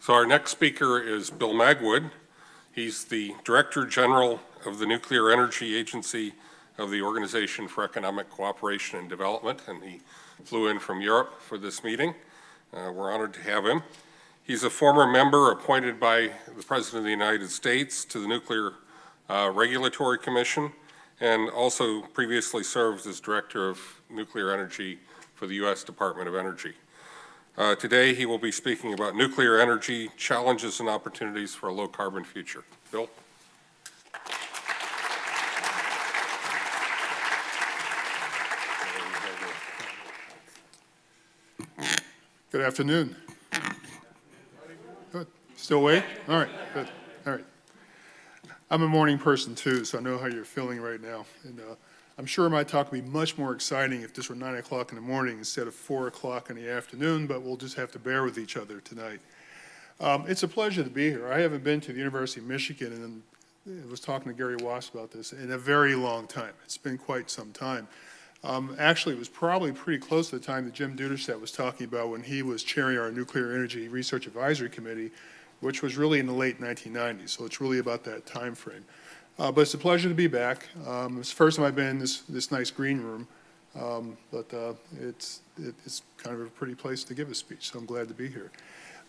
So our next speaker is Bill Magwood. He's the Director General of the Nuclear Energy Agency of the Organization for Economic Cooperation and Development, and he flew in from Europe for this meeting. We're honored to have him. He's a former member appointed by the President of the United States to the Nuclear Regulatory Commission, and also previously served as Director of Nuclear Energy for the U.S. Department of Energy. Today he will be speaking about nuclear energy, challenges and opportunities for a low-carbon future. Bill? Good afternoon. Good. Still awake? All right, good. All right. I'm a morning person too, so I know how you're feeling right now. And I'm sure my talk would be much more exciting if this were 9 o'clock in the morning instead of 4 o'clock in the afternoon, but we'll just have to bear with each other tonight. It's a pleasure to be here. I haven't been to the University of Michigan, and I was talking to Gary Wasp about this, in a very long time. It's been quite some time. Actually, it was probably pretty close to the time that Jim Duderstadt was talking about when he was chairing our Nuclear Energy Research Advisory Committee, which was really in the late 1990s, so it's really about that time frame. But it's a pleasure to be back. It's the first time I've been in this nice green room, but it's kind of a pretty place to give a speech, so I'm glad to be here.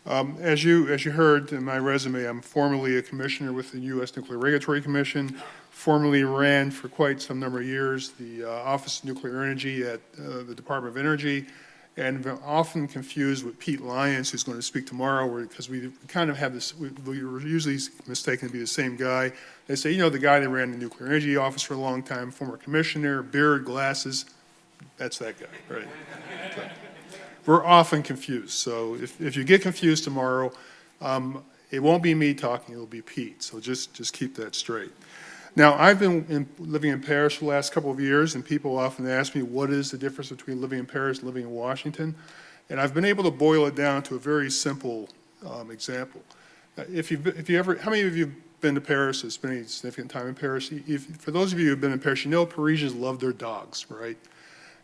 As you heard in my resume, I'm formerly a commissioner with the U.S. Nuclear Regulatory Commission, formerly ran for quite some number of years the Office of Nuclear Energy at the Department of Energy, and been often confused with Pete Lyons, who's going to speak tomorrow, because we kind of have this, we were usually mistaken to be the same guy. They say, you know, the guy that ran the Nuclear Energy Office for a long time, former commissioner, beard, glasses, that's that guy, right? So, we're often confused, so if you get confused tomorrow, it won't be me talking, it'll be Pete, so just keep that straight. Now, I've been living in Paris for the last couple of years, and people often ask me, what is the difference between living in Paris and living in Washington? And I've been able to boil it down to a very simple example. How many of you have been to Paris or spent any significant time in Paris? For those of you who have been in Paris, you know Parisians love their dogs, right?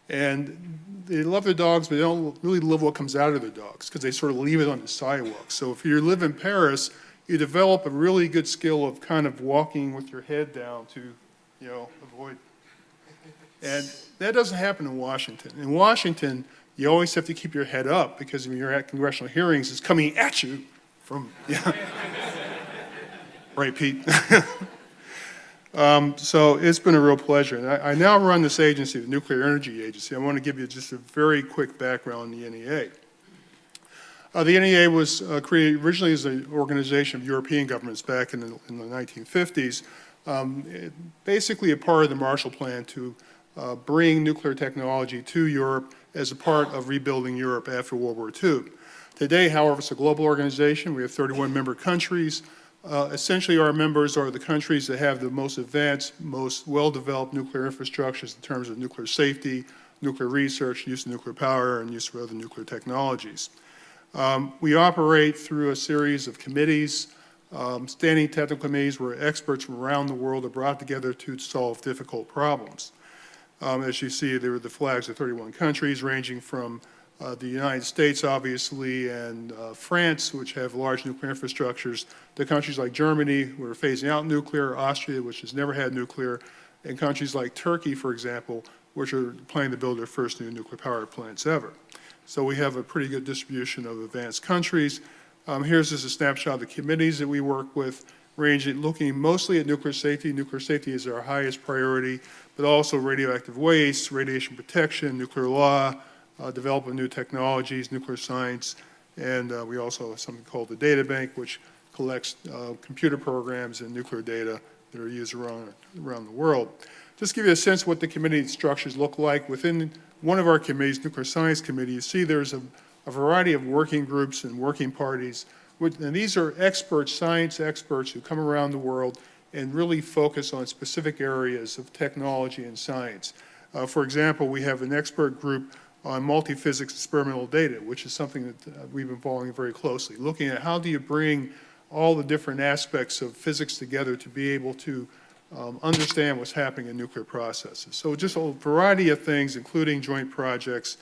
And they love their dogs, but they don't really love what comes out of their dogs, because they sort of leave it on the sidewalk. So if you live in Paris, you develop a really good skill of kind of walking with your head down to, you know, avoid. And that doesn't happen in Washington. In Washington, you always have to keep your head up, because when you're at congressional hearings, it's coming at you from, yeah. Right, Pete? So it's been a real pleasure. And I now run this agency, the Nuclear Energy Agency. I want to give you just a very quick background on the NEA. The NEA was created originally as an organization of European governments back in the 1950s, basically a part of the Marshall Plan to bring nuclear technology to Europe as a part of rebuilding Europe after World War II. Today, however, it's a global organization. We have 31 member countries. Essentially, our members are the countries that have the most advanced, most well-developed nuclear infrastructures in terms of nuclear safety, nuclear research, use of nuclear power, and use of other nuclear technologies. We operate through a series of committees, standing technical committees where experts from around the world are brought together to solve difficult problems. As you see, there are the flags of 31 countries, ranging from the United States, obviously, and France, which have large nuclear infrastructures, to countries like Germany, who are phasing out nuclear, Austria, which has never had nuclear, and countries like Turkey, for example, which are planning to build their first new nuclear power plants ever. So we have a pretty good distribution of advanced countries. Here's just a snapshot of the committees that we work with, looking mostly at nuclear safety. Nuclear safety is our highest priority, but also radioactive waste, radiation protection, nuclear law, development of new technologies, nuclear science, and we also have something called the data bank, which collects computer programs and nuclear data that are used around the world. Just to give you a sense of what the committee structures look like, within one of our committees, Nuclear Science Committee, you see there's a variety of working groups and working parties, and these are experts, science experts who come around the world and really focus on specific areas of technology and science. For example, we have an expert group on multi-physics experimental data, which is something that we've been following very closely, looking at how do you bring all the different aspects of physics together to be able to understand what's happening in nuclear processes. So just a variety of things, including joint projects,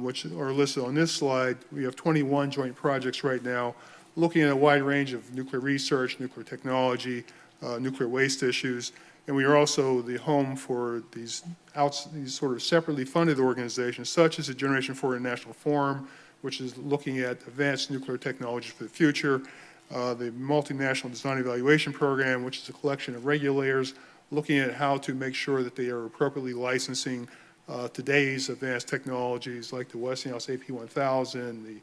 which are listed on this slide. We have 21 joint projects right now, looking at a wide range of nuclear research, nuclear technology, nuclear waste issues. And we are also the home for these sort of separately funded organizations, such as the Generation 4 International Forum, which is looking at advanced nuclear technologies for the future, the Multinational Design Evaluation Program, which is a collection of regulators looking at how to make sure that they are appropriately licensing today's advanced technologies like the Westinghouse AP1000, the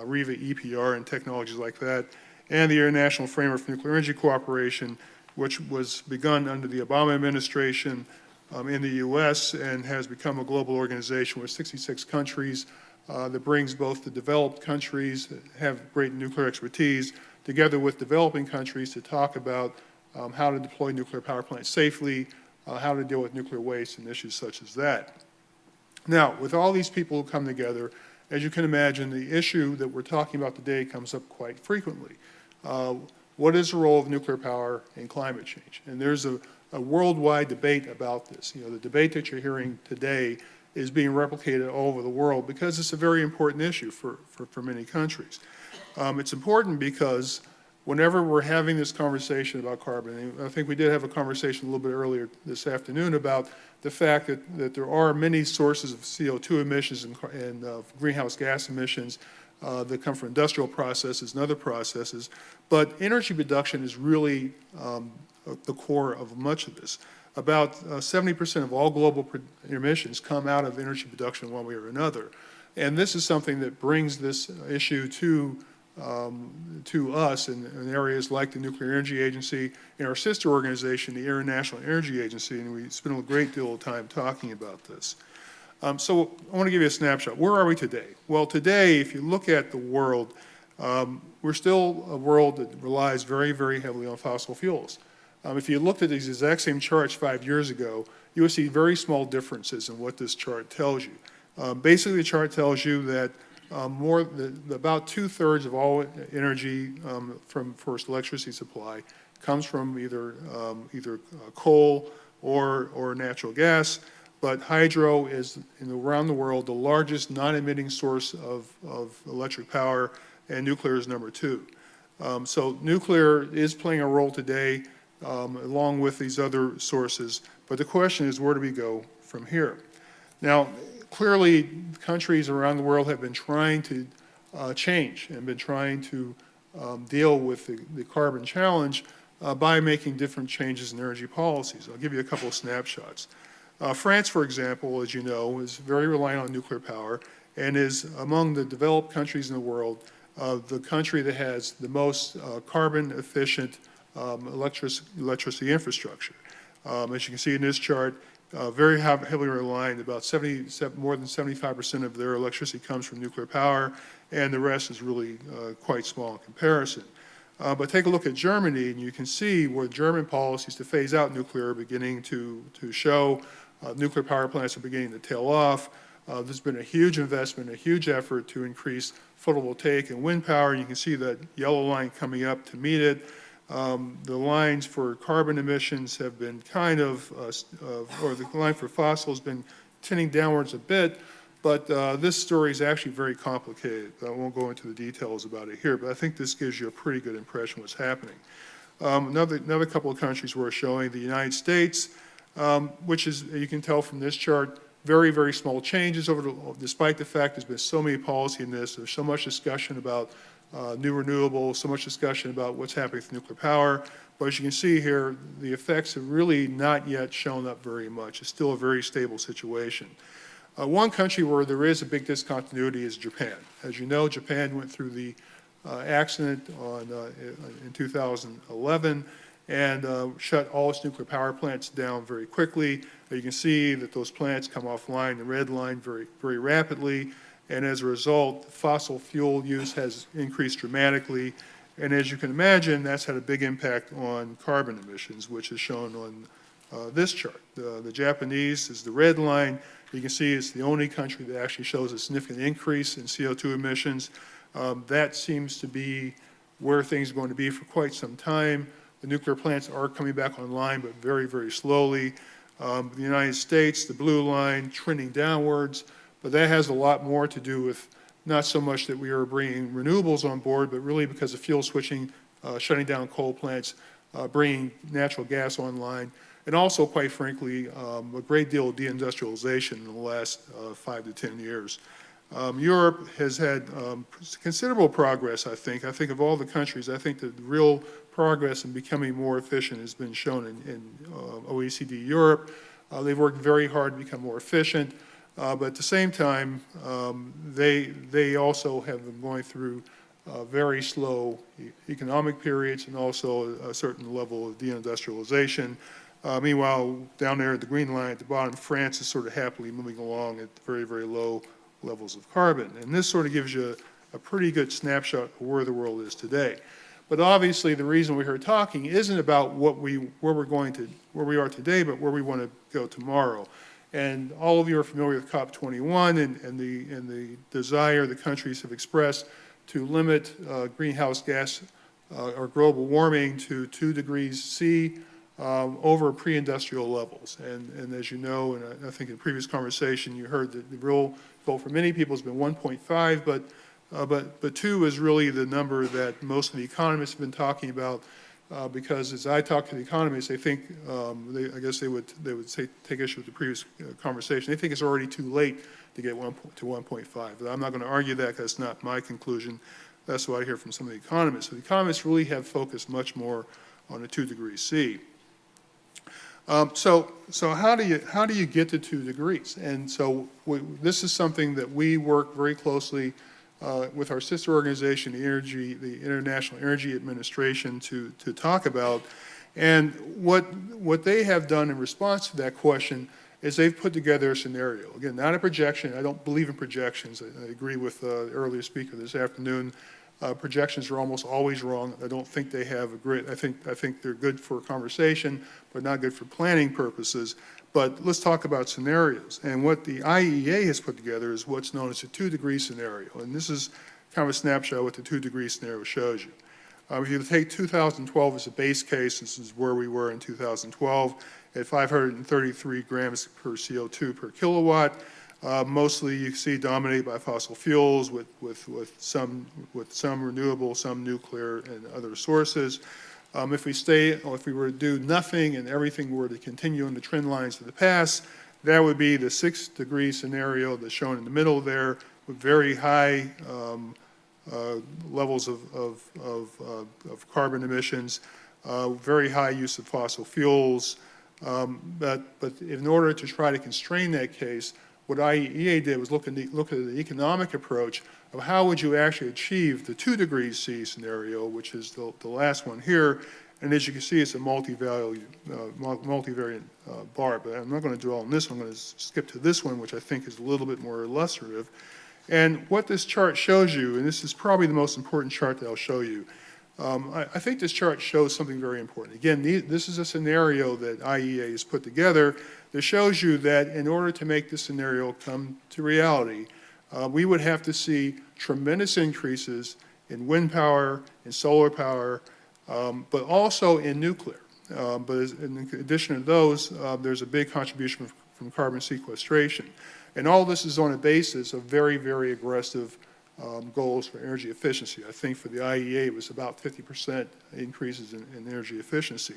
REVA EPR and technologies like that, and the International Framework for Nuclear Energy Cooperation, which was begun under the Obama administration in the U.S. and has become a global organization with 66 countries that brings both the developed countries that have great nuclear expertise together with developing countries to talk about how to deploy nuclear power plants safely, how to deal with nuclear waste and issues such as that. Now, with all these people who come together, as you can imagine, the issue that we're talking about today comes up quite frequently. What is the role of nuclear power in climate change? And there's a worldwide debate about this. You know, the debate that you're hearing today is being replicated all over the world because it's a very important issue for many countries. It's important because whenever we're having this conversation about carbon, and I think we did have a conversation a little bit earlier this afternoon about the fact that there are many sources of CO2 emissions and greenhouse gas emissions that come from industrial processes and other processes, but energy production is really the core of much of this. About 70% of all global emissions come out of energy production one way or another. And this is something that brings this issue to us in areas like the Nuclear Energy Agency and our sister organization, the International Energy Agency, and we spend a great deal of time talking about this. So I want to give you a snapshot. Where are we today? Well, today, if you look at the world, we're still a world that relies very, very heavily on fossil fuels. If you looked at these exact same charts 5 years ago, you would see very small differences in what this chart tells you. Basically, the chart tells you that about 2/3 of all energy from first electricity supply comes from either coal or natural gas. But hydro is, around the world, the largest non-emitting source of electric power, and nuclear is number 2. So nuclear is playing a role today, along with these other sources. But the question is, where do we go from here? Now, clearly, countries around the world have been trying to change and been trying to deal with the carbon challenge by making different changes in energy policies. I'll give you a couple of snapshots. France, for example, as you know, is very reliant on nuclear power and is among the developed countries in the world, the country that has the most carbon-efficient electricity infrastructure. As you can see in this chart, very heavily reliant, about more than 75% of their electricity comes from nuclear power, and the rest is really quite small in comparison. But take a look at Germany, and you can see where German policies to phase out nuclear are beginning to show. Nuclear power plants are beginning to tail off. There's been a huge investment, a huge effort to increase photovoltaic and wind power. You can see that yellow line coming up to meet it. The lines for carbon emissions have been or the line for fossil has been tending downwards a bit, but this story is actually very complicated. I won't go into the details about it here, but I think this gives you a pretty good impression of what's happening. Another couple of countries we're showing, the United States, which is, you can tell from this chart, very, very small changes despite the fact there's been so many policy in this. There's so much discussion about new renewables, so much discussion about what's happening with nuclear power. But as you can see here, the effects have really not yet shown up very much. It's still a very stable situation. One country where there is a big discontinuity is Japan. As you know, Japan went through the accident in 2011 and shut all its nuclear power plants down very quickly. You can see that those plants come offline, the red line, very, very rapidly. And as a result, fossil fuel use has increased dramatically. And as you can imagine, that's had a big impact on carbon emissions, which is shown on this chart. The Japanese is the red line. You can see it's the only country that actually shows a significant increase in CO2 emissions. That seems to be where things are going to be for quite some time. The nuclear plants are coming back online, but very, very slowly. The United States, the blue line, trending downwards, but that has a lot more to do with not so much that we were bringing renewables on board, but really because of fuel switching, shutting down coal plants, bringing natural gas online, and also, quite frankly, a great deal of deindustrialization in the last 5 to 10 years. Europe has had considerable progress, I think. I think of all the countries, I think that the real progress in becoming more efficient has been shown in OECD Europe. They've worked very hard to become more efficient, but at the same time, they also have been going through very slow economic periods and also a certain level of deindustrialization. Meanwhile, down there at the green line at the bottom, France is sort of happily moving along at very, very low levels of carbon. And this sort of gives you a pretty good snapshot of where the world is today. But obviously, the reason we're here talking isn't about where we are today, but where we want to go tomorrow. And all of you are familiar with COP21 and the desire the countries have expressed to limit greenhouse gas or global warming to 2 degrees C over pre-industrial levels. And as you know, and I think in previous conversation, you heard that the real goal for many people has been 1.5, but 2 is really the number that most of the economists have been talking about, because as I talk to the economists, they think, I guess they would say, take issue with the previous conversation. They think it's already too late to get to 1.5. But I'm not going to argue that, because that's not my conclusion. That's what I hear from some of the economists. So the economists really have focused much more on the 2 degrees C. So how do you get to 2 degrees? And so this is something that we work very closely with our sister organization, the International Energy Administration, to talk about. And what they have done in response to that question is they've put together a scenario. Again, not a projection. I don't believe in projections. I agree with the earlier speaker this afternoon. Projections are almost always wrong. I don't think they have a great, I think they're good for conversation, but not good for planning purposes. But let's talk about scenarios. And what the IEA has put together is what's known as a 2 degree scenario. And this is kind of a snapshot of what the 2 degree scenario shows you. If you take 2012 as a base case, this is where we were in 2012, at 533 grams per CO2 per kilowatt. Mostly you see dominated by fossil fuels with some renewable, some nuclear, and other sources. If we were to do nothing and everything were to continue on the trend lines of the past, that would be the 6 degree scenario that's shown in the middle there, with very high levels of carbon emissions, very high use of fossil fuels. But in order to try to constrain that case, what IEA did was look at the economic approach of how would you actually achieve the 2 degrees C scenario, which is the last one here. And as you can see, it's a multivariate bar. But I'm not going to dwell on this one. I'm going to skip to this one, which I think is a little bit more illustrative. And what this chart shows you, and this is probably the most important chart that I'll show you, I think this chart shows something very important. Again, this is a scenario that IEA has put together that shows you that in order to make this scenario come to reality, we would have to see tremendous increases in wind power, in solar power, but also in nuclear. But in addition to those, there's a big contribution from carbon sequestration. And all this is on a basis of very, very aggressive goals for energy efficiency. I think for the IEA, it was about 50% increases in energy efficiency.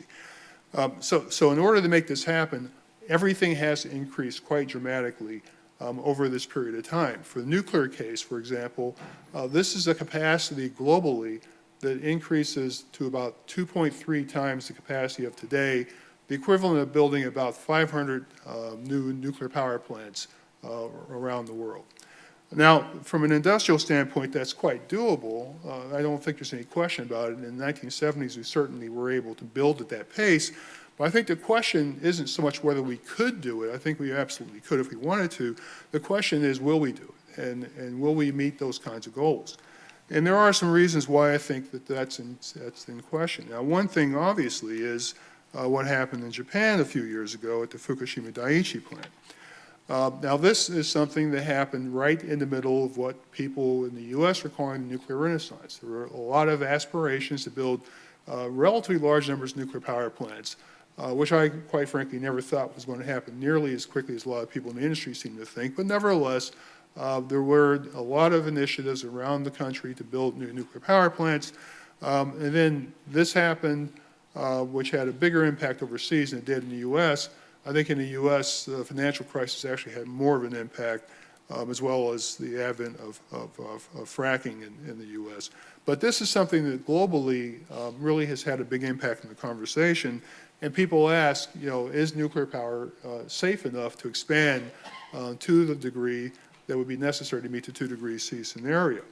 So in order to make this happen, everything has to increase quite dramatically over this period of time. For the nuclear case, for example, this is a capacity globally that increases to about 2.3 times the capacity of today, the equivalent of building about 500 new nuclear power plants around the world. Now, from an industrial standpoint, that's quite doable. I don't think there's any question about it. In the 1970s, we certainly were able to build at that pace. But I think the question isn't so much whether we could do it. I think we absolutely could if we wanted to. The question is, will we do it? And will we meet those kinds of goals? And there are some reasons why I think that that's in question. Now, one thing, obviously, is what happened in Japan a few years ago at the Fukushima Daiichi plant. Now, this is something that happened right in the middle of what people in the U.S. are calling the nuclear renaissance. There were a lot of aspirations to build relatively large numbers of nuclear power plants, which I, quite frankly, never thought was going to happen nearly as quickly as a lot of people in the industry seem to think. But nevertheless, there were a lot of initiatives around the country to build new nuclear power plants. And then this happened, which had a bigger impact overseas than it did in the U.S. I think in the U.S., the financial crisis actually had more of an impact, as well as the advent of fracking in the U.S. But this is something that globally really has had a big impact in the conversation. And people ask, is nuclear power safe enough to expand to the degree that would be necessary to meet the 2 degrees C scenario?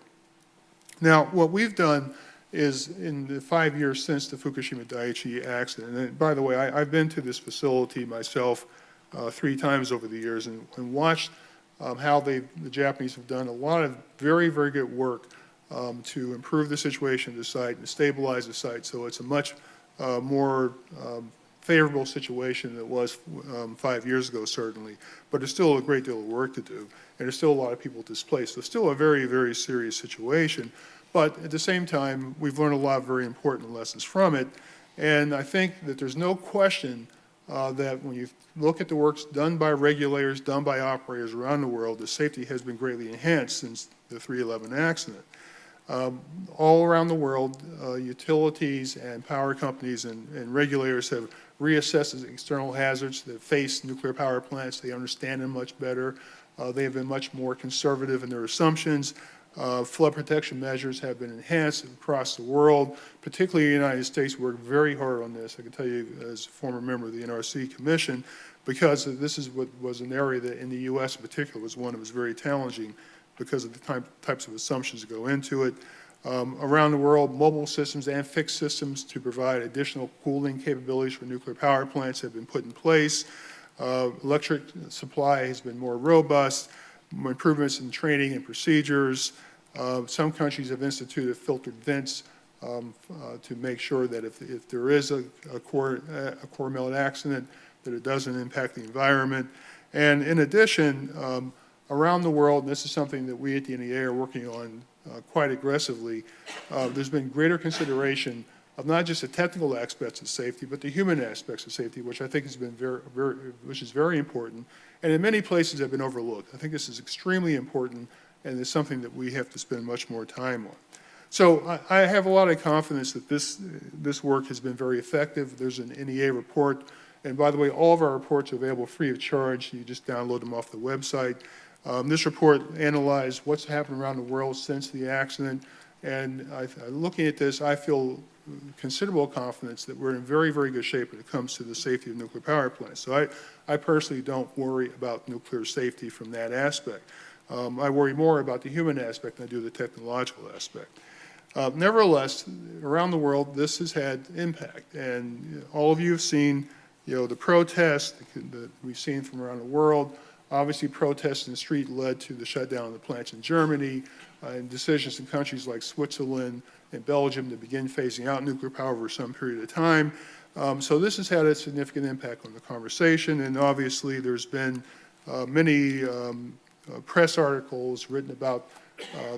Now, what we've done is in the 5 years since the Fukushima Daiichi accident, and by the way, I've been to this facility myself 3 times over the years and watched how the Japanese have done a lot of very, very good work to improve the situation at the site and stabilize the site so it's a much more favorable situation than it was 5 years ago, certainly. But there's still a great deal of work to do, and there's still a lot of people displaced. So it's still a very, very serious situation. But at the same time, we've learned a lot of very important lessons from it. And I think that there's no question that when you look at the works done by regulators, done by operators around the world, the safety has been greatly enhanced since the 3/11 accident. All around the world, utilities and power companies and regulators have reassessed the external hazards that face nuclear power plants. They understand them much better. They have been much more conservative in their assumptions. Flood protection measures have been enhanced across the world, particularly the United States worked very hard on this. I can tell you as a former member of the NRC Commission, because this is what was an area that in the U.S. in particular was one that was very challenging because of the types of assumptions that go into it. Around the world, mobile systems and fixed systems to provide additional cooling capabilities for nuclear power plants have been put in place. Electric supply has been more robust. Improvements in training and procedures. Some countries have instituted filtered vents to make sure that if there is a core melt accident, that it doesn't impact the environment. And in addition, around the world, and this is something that we at the NEA are working on quite aggressively, there's been greater consideration of not just the technical aspects of safety, but the human aspects of safety, which I think has been which is very important, and in many places have been overlooked. I think this is extremely important, and it's something that we have to spend much more time on. So I have a lot of confidence that this work has been very effective. There's an NEA report, and by the way, all of our reports are available free of charge. You just download them off the website. This report analyzed what's happened around the world since the accident, and looking at this, I feel considerable confidence that we're in very, very good shape when it comes to the safety of nuclear power plants. So I personally don't worry about nuclear safety from that aspect. I worry more about the human aspect than I do the technological aspect. Nevertheless, around the world, this has had impact, and all of you have seen, the protests that we've seen from around the world. Obviously, protests in the street led to the shutdown of the plants in Germany, and decisions in countries like Switzerland and Belgium to begin phasing out nuclear power over some period of time. So this has had a significant impact on the conversation, and obviously there's been many press articles written about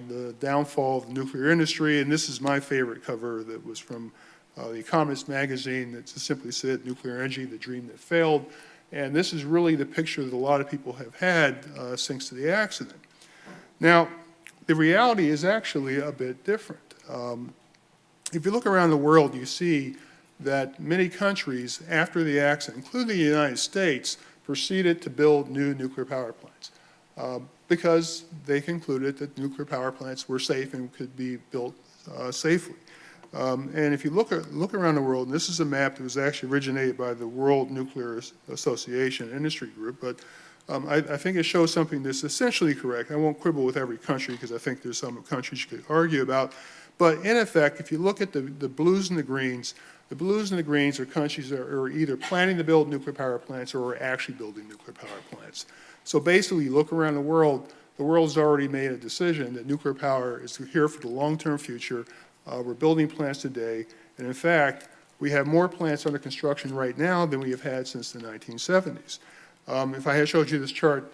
the downfall of the nuclear industry, and this is my favorite cover that was from The Economist magazine that simply said, "Nuclear energy, the dream that failed." And this is really the picture that a lot of people have had since the accident. Now, the reality is actually a bit different. If you look around the world, you see that many countries, after the accident, including the United States, proceeded to build new nuclear power plants because they concluded that nuclear power plants were safe and could be built safely. And if you look around the world, and this is a map that was actually originated by the World Nuclear Association Industry Group, but I think it shows something that's essentially correct. I won't quibble with every country because I think there's some countries you could argue about. But in effect, if you look at the blues and the greens are countries that are either planning to build nuclear power plants or are actually building nuclear power plants. So basically, you look around the world's already made a decision that nuclear power is here for the long-term future. We're building plants today, and in fact, we have more plants under construction right now than we have had since the 1970s. If I had showed you this chart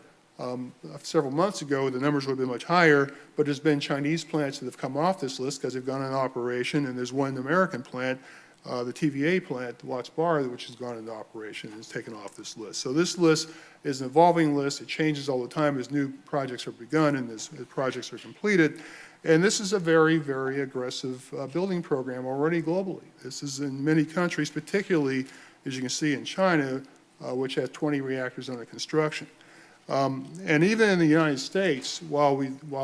several months ago, the numbers would have been much higher, but there's been Chinese plants that have come off this list because they've gone into operation, and there's one American plant the TVA plant, the Watts Bar, which has gone into operation, is taken off this list. So this list is an evolving list. It changes all the time as new projects are begun and as projects are completed. And this is a very, very aggressive building program already globally. This is in many countries, particularly, as you can see, in China, which has 20 reactors under construction. And even in the United States, while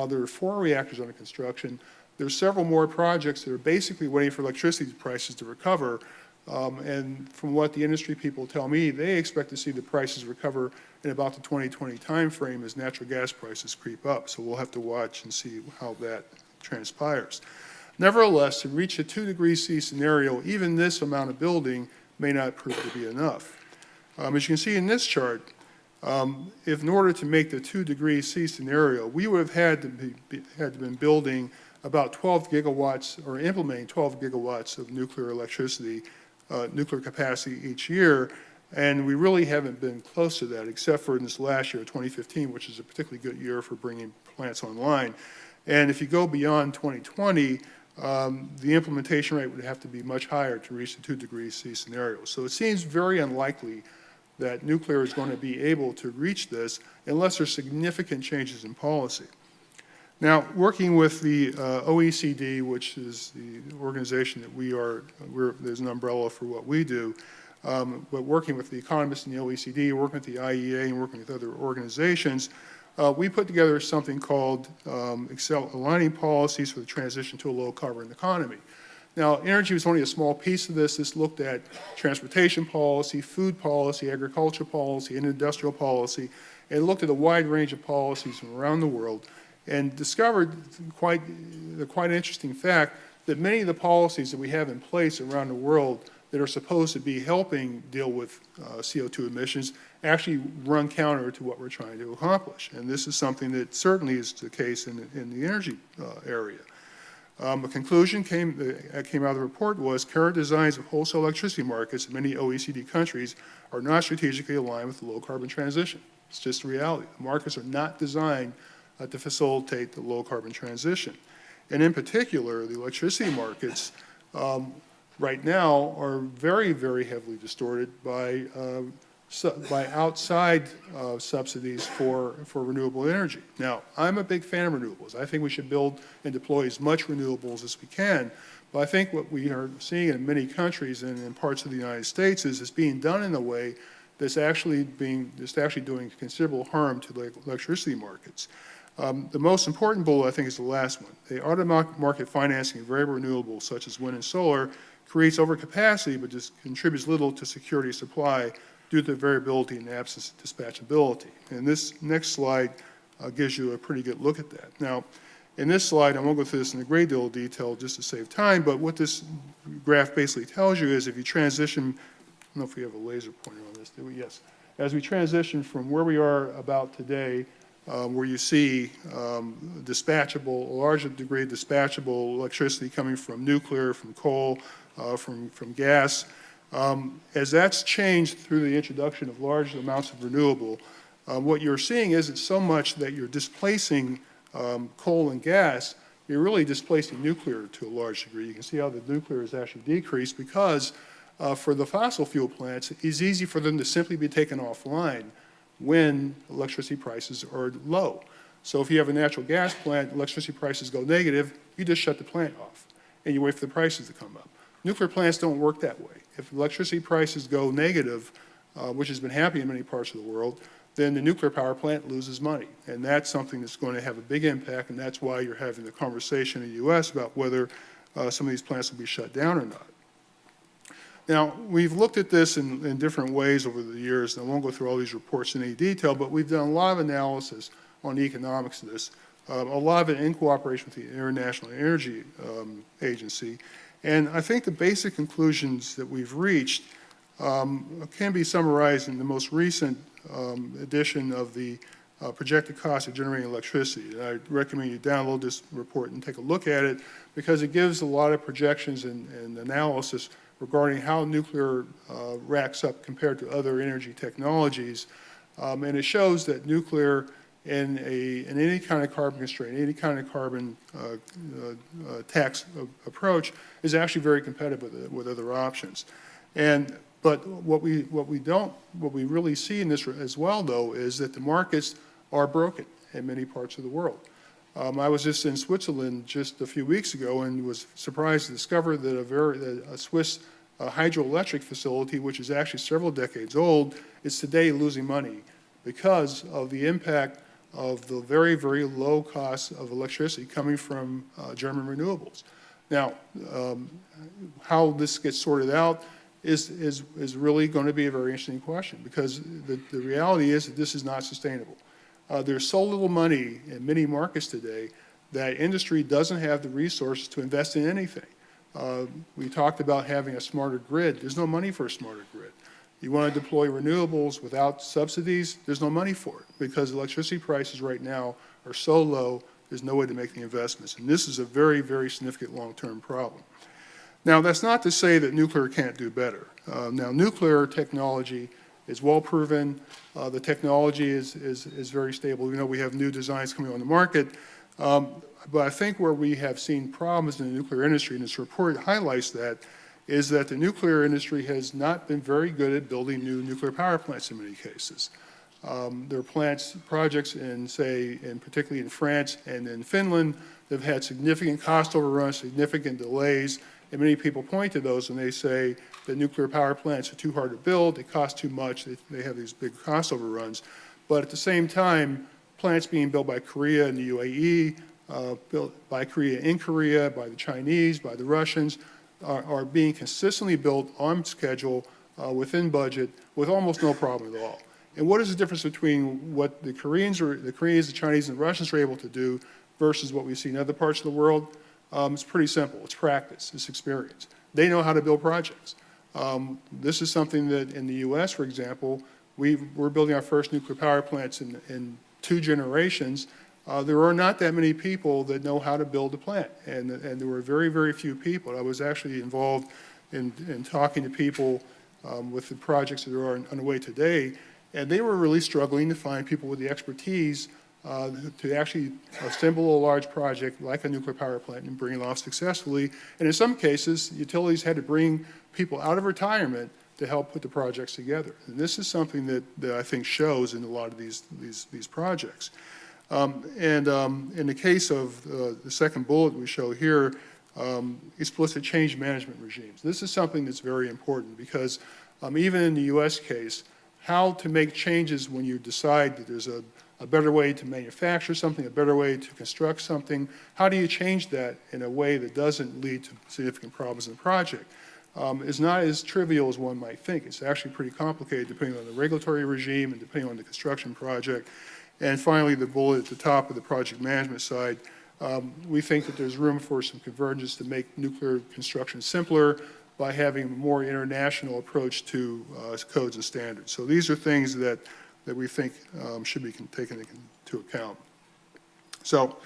there are 4 reactors under construction, there's several more projects that are basically waiting for electricity prices to recover. And from what the industry people tell me, they expect to see the prices recover in about the 2020 timeframe as natural gas prices creep up. So we'll have to watch and see how that transpires. Nevertheless, to reach a 2 degrees C scenario, even this amount of building may not prove to be enough. As you can see in this chart, if in order to make the 2 degrees C scenario, we would have had to been building about 12 gigawatts or implementing 12 gigawatts of nuclear electricity, nuclear capacity each year, and we really haven't been close to that except for in this last year, 2015, which is a particularly good year for bringing plants online. And if you go beyond 2020, the implementation rate would have to be much higher to reach the 2 degrees C scenario. So it seems very unlikely that nuclear is going to be able to reach this unless there's significant changes in policy. Now, working with the OECD, which is the organization that there's an umbrella for what we do, but working with the economists in the OECD, working with the IEA, and working with other organizations, we put together something called Aligning Policies for the Transition to a Low-Carbon Economy. Now, energy was only a small piece of this. This looked at transportation policy, food policy, agriculture policy, and industrial policy, and looked at a wide range of policies from around the world, and discovered the quite interesting fact that many of the policies that we have in place around the world that are supposed to be helping deal with CO2 emissions actually run counter to what we're trying to accomplish. And this is something that certainly is the case in the energy area. A conclusion that came out of the report was current designs of wholesale electricity markets in many OECD countries are not strategically aligned with the low-carbon transition. It's just a reality. The markets are not designed to facilitate the low-carbon transition. And in particular, the electricity markets right now are very, very heavily distorted by outside subsidies for renewable energy. Now, I'm a big fan of renewables. I think we should build and deploy as much renewables as we can. But I think what we are seeing in many countries and in parts of the United States is it's being done in a way that's actually doing considerable harm to the electricity markets. The most important bullet, I think, is the last one. The automatic market financing of variable renewables, such as wind and solar, creates overcapacity but just contributes little to security of supply due to the variability and absence of dispatchability. And this next slide gives you a pretty good look at that. Now, in this slide, I won't go through this in a great deal of detail just to save time, but what this graph basically tells you is if you transition, I don't know if we have a laser pointer on this, do we? Yes. As we transition from where we are about today, where you see dispatchable, a larger degree of dispatchable electricity coming from nuclear, from coal, from gas. As that's changed through the introduction of large amounts of renewable, what you're seeing is it's so much that you're displacing coal and gas, you're really displacing nuclear to a large degree. You can see how the nuclear has actually decreased because for the fossil fuel plants, it's easy for them to simply be taken offline when electricity prices are low. So if you have a natural gas plant, electricity prices go negative, you just shut the plant off and you wait for the prices to come up. Nuclear plants don't work that way. If electricity prices go negative, which has been happening in many parts of the world, then the nuclear power plant loses money. And that's something that's going to have a big impact, and that's why you're having the conversation in the U.S. about whether some of these plants will be shut down or not. Now, we've looked at this in different ways over the years, and I won't go through all these reports in any detail, but we've done a lot of analysis on the economics of this, a lot of it in cooperation with the International Energy Agency. And I think the basic conclusions that we've reached can be summarized in the most recent edition of the projected cost of generating electricity. And I recommend you download this report and take a look at it because it gives a lot of projections and analysis regarding how nuclear racks up compared to other energy technologies. And it shows that nuclear in any kind of carbon constraint, any kind of carbon tax approach is actually very competitive with other options. But what we really see in this as well, though, is that the markets are broken in many parts of the world. I was just in Switzerland just a few weeks ago and was surprised to discover that a Swiss hydroelectric facility, which is actually several decades old, is today losing money because of the impact of the very, very low cost of electricity coming from German renewables. Now, how this gets sorted out is really going to be a very interesting question, because the reality is that this is not sustainable. There's so little money in many markets today that industry doesn't have the resources to invest in anything. We talked about having a smarter grid. There's no money for a smarter grid. You want to deploy renewables without subsidies, there's no money for it, because electricity prices right now are so low, there's no way to make the investments. And this is a very, very significant long-term problem. Now, that's not to say that nuclear can't do better. Now, nuclear technology is well proven. The technology is very stable. You know, we have new designs coming on the market. But I think where we have seen problems in the nuclear industry, and this report highlights that, is that the nuclear industry has not been very good at building new nuclear power plants in many cases. There are projects particularly in France and in Finland, that have had significant cost overruns, significant delays, and many people point to those when they say that nuclear power plants are too hard to build, they cost too much, they have these big cost overruns. But at the same time, plants being built by Korea and the UAE, built by Korea in Korea, by the Chinese, by the Russians, are being consistently built on schedule, within budget, with almost no problem at all. And what is the difference between what the Koreans, the Chinese, and the Russians are able to do versus what we see in other parts of the world? It's pretty simple. It's practice. It's experience. They know how to build projects. This is something that in the U.S., for example, we're building our first nuclear power plants in 2 generations. There are not that many people that know how to build a plant, and there were very, very few people. I was actually involved in talking to people with the projects that are underway today, and they were really struggling to find people with the expertise to actually assemble a large project like a nuclear power plant and bring it off successfully. And in some cases, utilities had to bring people out of retirement to help put the projects together. And this is something that I think shows in a lot of these projects. In the case of the second bullet we show here, explicit change management regimes. This is something that's very important because even in the U.S. case, how to make changes when you decide that there's a better way to manufacture something, a better way to construct something, how do you change that in a way that doesn't lead to significant problems in the project? Is not as trivial as one might think. It's actually pretty complicated depending on the regulatory regime and depending on the construction project. And finally, the bullet at the top of the project management side, we think that there's room for some convergence to make nuclear construction simpler by having a more international approach to codes and standards. So these are things that we think should be taken into account. So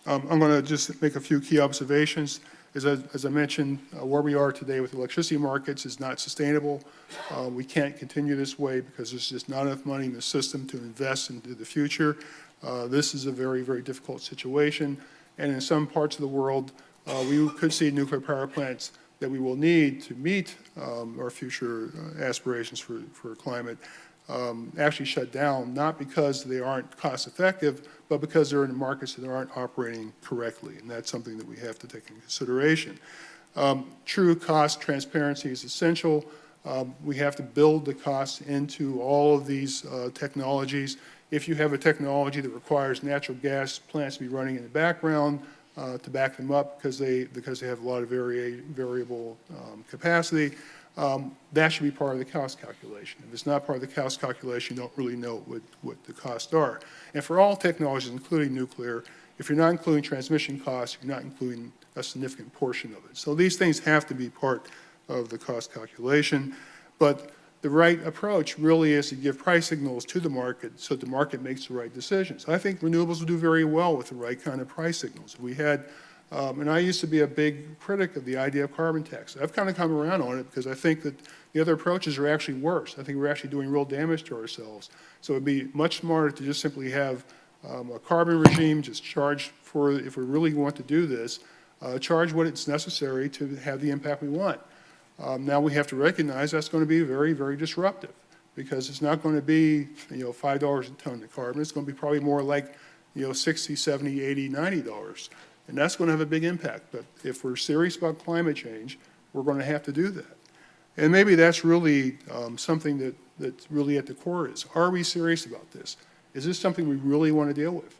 I'm going to just make a few key observations. As I mentioned, where we are today with electricity markets is not sustainable. We can't continue this way because there's just not enough money in the system to invest into the future. This is a very, very difficult situation. And in some parts of the world, we could see nuclear power plants that we will need to meet our future aspirations for climate actually shut down, not because they aren't cost effective, but because they're in markets that aren't operating correctly. And that's something that we have to take into consideration. True cost transparency is essential. We have to build the costs into all of these technologies. If you have a technology that requires natural gas plants to be running in the background to back them up because they have a lot of variable capacity, that should be part of the cost calculation. If it's not part of the cost calculation, you don't really know what the costs are. And for all technologies, including nuclear, if you're not including transmission costs, you're not including a significant portion of it. So these things have to be part of the cost calculation. But the right approach really is to give price signals to the market so the market makes the right decisions. I think renewables will do very well with the right kind of price signals. We had and I used to be a big critic of the idea of carbon tax. I've kind of come around on it because I think that the other approaches are actually worse. I think we're actually doing real damage to ourselves. So it would be much smarter to just simply have a carbon regime, just charge for, if we really want to do this, charge what it's necessary to have the impact we want. Now we have to recognize that's going to be very, very disruptive, because it's not going to be, $5 a ton of carbon. It's going to be probably more like, $60, $70, $80, $90. And that's going to have a big impact. But if we're serious about climate change, we're going to have to do that. And maybe that's really something that's really at the core is, are we serious about this? Is this something we really want to deal with?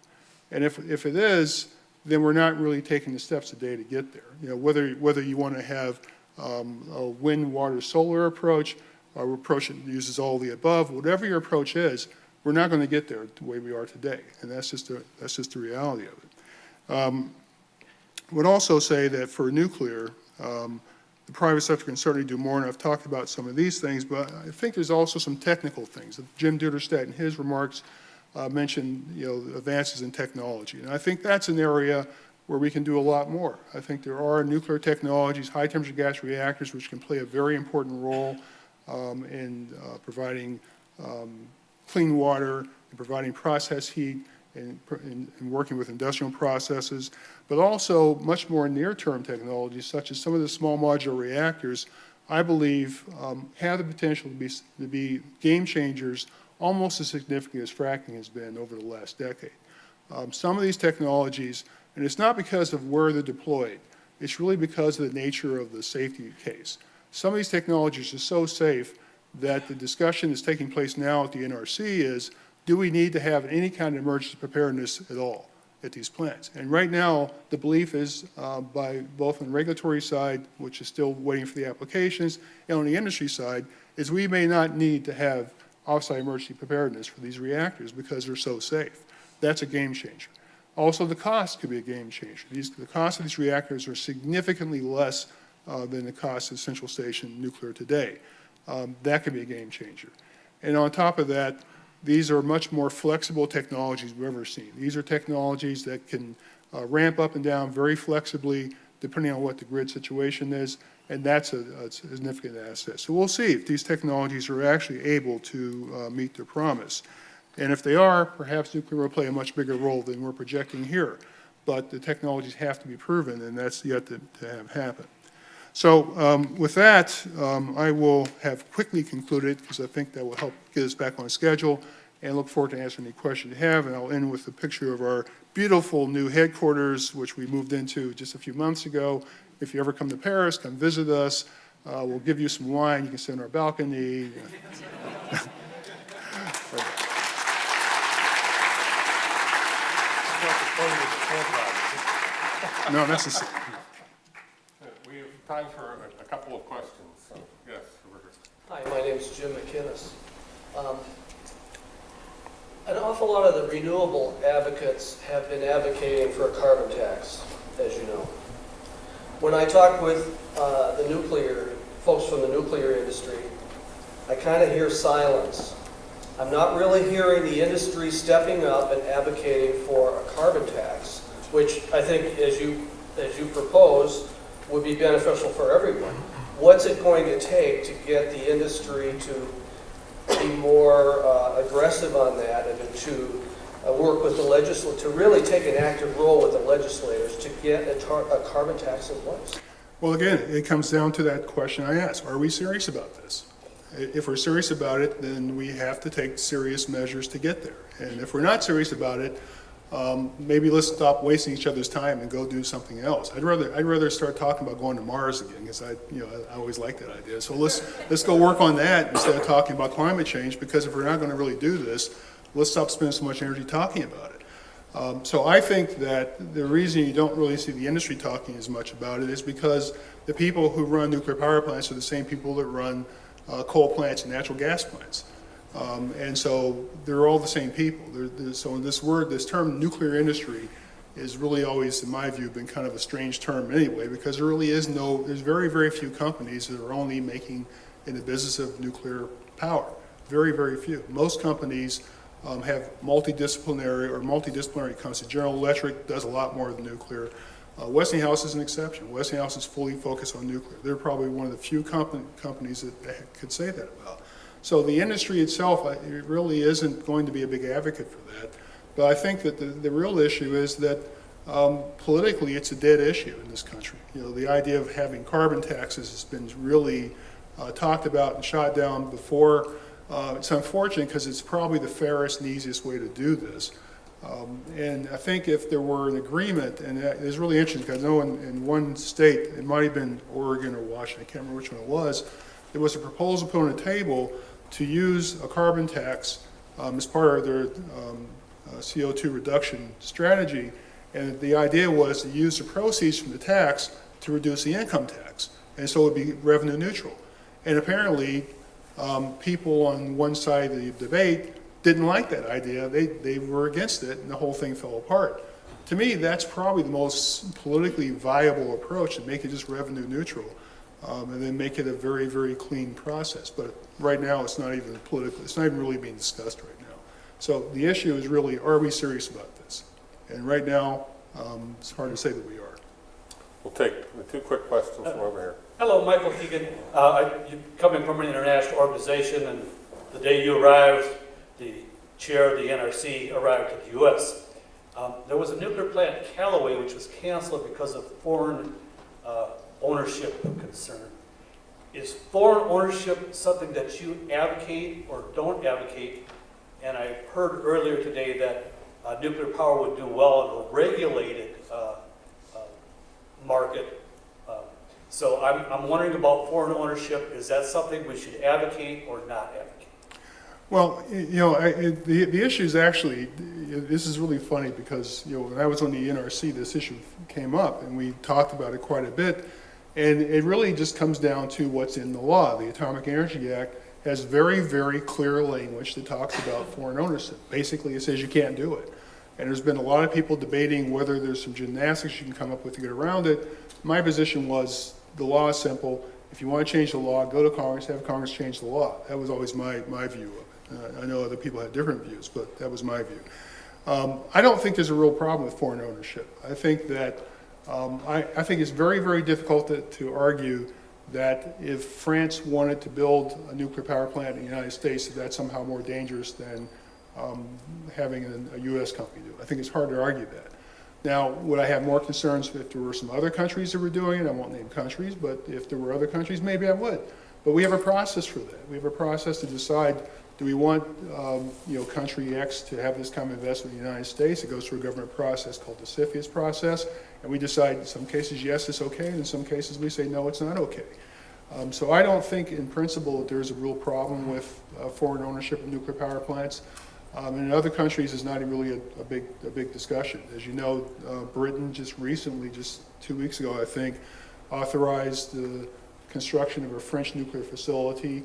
And if it is, then we're not really taking the steps today to get there. Whether you want to have a wind, water, solar approach, or approach that uses all the above, whatever your approach is, we're not going to get there the way we are today. And that's just the reality of it. I would also say that for nuclear, the private sector can certainly do more, and I've talked about some of these things, but I think there's also some technical things. Jim Duderstadt in his remarks mentioned, advances in technology. And I think that's an area where we can do a lot more. I think there are nuclear technologies, high temperature gas reactors, which can play a very important role in providing clean water, in providing process heat, and working with industrial processes, but also much more near-term technologies, such as some of the small modular reactors, I believe have the potential to be game changers, almost as significant as fracking has been over the last decade. Some of these technologies, and it's not because of where they're deployed, it's really because of the nature of the safety case. Some of these technologies are so safe that the discussion that's taking place now at the NRC is, do we need to have any kind of emergency preparedness at all at these plants? And right now, the belief is by both on the regulatory side, which is still waiting for the applications, and on the industry side, is we may not need to have offsite emergency preparedness for these reactors because they're so safe. That's a game changer. Also, the cost could be a game changer. The cost of these reactors are significantly less than the cost of central station nuclear today. That could be a game changer. And on top of that, these are much more flexible technologies we've ever seen. These are technologies that can ramp up and down very flexibly depending on what the grid situation is, and that's a significant asset. So we'll see if these technologies are actually able to meet their promise. And if they are, perhaps nuclear will play a much bigger role than we're projecting here. But the technologies have to be proven, and that's yet to have happen. So with that, I will have quickly concluded, because I think that will help get us back on schedule, and look forward to answering any questions you have. And I'll end with a picture of our beautiful new headquarters, which we moved into just a few months ago. If you ever come to Paris, come visit us. We'll give you some wine. You can sit on our balcony. No, that's the same. We have time for a couple of questions. So, yes, Hi, my name is Jim McInnes. An awful lot of the renewable advocates have been advocating for a carbon tax, as you know. When I talk with the nuclear folks from the nuclear industry, I kind of hear silence. I'm not really hearing the industry stepping up and advocating for a carbon tax, which I think, as you propose, would be beneficial for everyone. What's it going to take to get the industry to be more aggressive on that, and to work with the legislature, to really take an active role with the legislators to get a carbon tax in place? Well, again, it comes down to that question I asked. Are we serious about this? If we're serious about it, then we have to take serious measures to get there. And if we're not serious about it, maybe let's stop wasting each other's time and go do something else. I'd rather start talking about going to Mars again, because I always like that idea. So let's go work on that instead of talking about climate change, because if we're not going to really do this, let's stop spending so much energy talking about it. So I think that the reason you don't really see the industry talking as much about it is because the people who run nuclear power plants are the same people that run coal plants and natural gas plants. And so they're all the same people. So in this term nuclear industry is really always, in my view, been kind of a strange term anyway, because there really is there's very, very few companies that are only making in the business of nuclear power. Very, very few. Most companies have multidisciplinary concepts. General Electric does a lot more than nuclear. Westinghouse is an exception. Westinghouse is fully focused on nuclear. They're probably one of the few companies that could say that about. So the industry itself, it really isn't going to be a big advocate for that. But I think that the real issue is that politically it's a dead issue in this country. The idea of having carbon taxes has been really talked about and shot down before. It's unfortunate because it's probably the fairest and easiest way to do this. And I think if there were an agreement, and it's really interesting because I know in one state, it might have been Oregon or Washington, I can't remember which one it was, there was a proposal put on the table to use a carbon tax as part of their CO2 reduction strategy. And the idea was to use the proceeds from the tax to reduce the income tax. And so it would be revenue neutral. And apparently, people on one side of the debate didn't like that idea. They were against it, and the whole thing fell apart. To me, that's probably the most politically viable approach, to make it just revenue neutral, and then make it a very, very clean process. But right now, it's not even political. It's not even really being discussed right now. So the issue is really, are we serious about this? And right now, it's hard to say that we are. We'll take the two quick questions from over here. Hello, Michael Keegan. You're coming from an international organization, and the day you arrived, the chair of the NRC arrived to the U.S. There was a nuclear plant in Callaway which was canceled because of foreign ownership concern. Is foreign ownership something that you advocate or don't advocate? And I heard earlier today that nuclear power would do well in a regulated market. So I'm wondering about foreign ownership. Is that something we should advocate or not advocate? Well, the issue is actually, this is really funny because, when I was on the NRC, this issue came up and we talked about it quite a bit. And it really just comes down to what's in the law. The Atomic Energy Act has very, very clear language that talks about foreign ownership. Basically, it says you can't do it. And there's been a lot of people debating whether there's some gymnastics you can come up with to get around it. My position was the law is simple. If you want to change the law, go to Congress, have Congress change the law. That was always my view of it. I know other people had different views, but that was my view. I don't think there's a real problem with foreign ownership. I think that I think it's very, very difficult to argue that if France wanted to build a nuclear power plant in the United States, that's somehow more dangerous than having a U.S. company do it. I think it's hard to argue that. Now, would I have more concerns if there were some other countries that were doing it? I won't name countries, but if there were other countries, maybe I would. But we have a process for that. We have a process to decide, do we want country X to have this kind of investment in the United States? It goes through a government process called the CFIUS process, and we decide in some cases, yes, it's okay, and in some cases we say, no, it's not okay. So I don't think in principle that there's a real problem with foreign ownership of nuclear power plants. And in other countries, it's not really a big discussion. As you know, Britain just recently, just 2 weeks ago, I think, authorized the construction of a French nuclear facility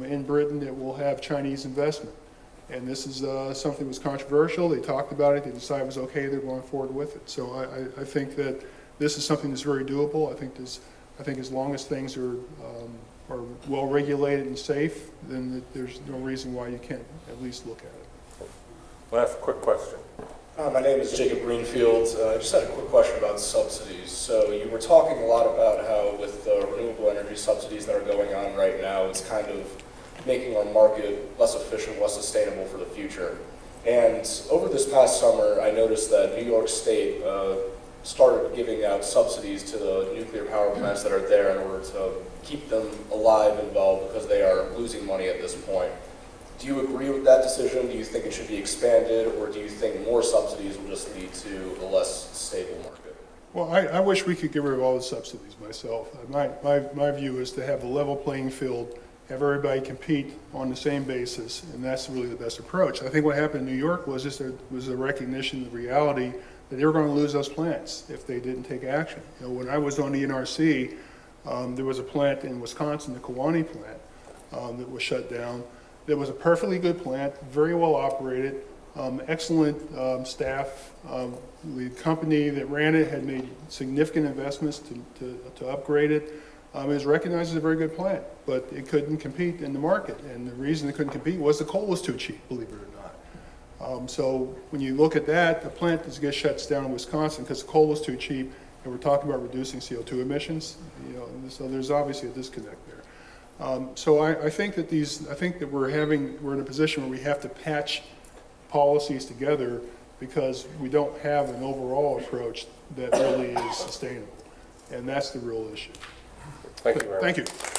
in Britain that will have Chinese investment. And this is something that was controversial. They talked about it. They decided it was okay. They're going forward with it. So I think that this is something that's very doable. I think as long as things are well regulated and safe, then there's no reason why you can't at least look at it. Last quick question. My name is Jacob Greenfield. I just had a quick question about subsidies. So you were talking a lot about how with the renewable energy subsidies that are going on right now, it's kind of making our market less efficient, less sustainable for the future. And over this past summer, I noticed that New York State started giving out subsidies to the nuclear power plants that are there in order to keep them alive and well because they are losing money at this point. Do you agree with that decision? Do you think it should be expanded, or do you think more subsidies will just lead to a less stable market? Well, I wish we could get rid of all the subsidies myself. My view is to have a level playing field, have everybody compete on the same basis, and that's really the best approach. I think what happened in New York was just there was a recognition of the reality that they were going to lose those plants if they didn't take action. When I was on the NRC, there was a plant in Wisconsin, the Kewaunee plant, that was shut down. It was a perfectly good plant, very well operated, excellent staff. The company that ran it had made significant investments to upgrade it. It was recognized as a very good plant, but it couldn't compete in the market. And the reason it couldn't compete was the coal was too cheap, believe it or not. So when you look at that, the plant that shuts down in Wisconsin because the coal was too cheap, and we're talking about reducing CO2 emissions. So there's obviously a disconnect there. So I think that we're in a position where we have to patch policies together because we don't have an overall approach that really is sustainable. And that's the real issue. Thank you very much. Thank you.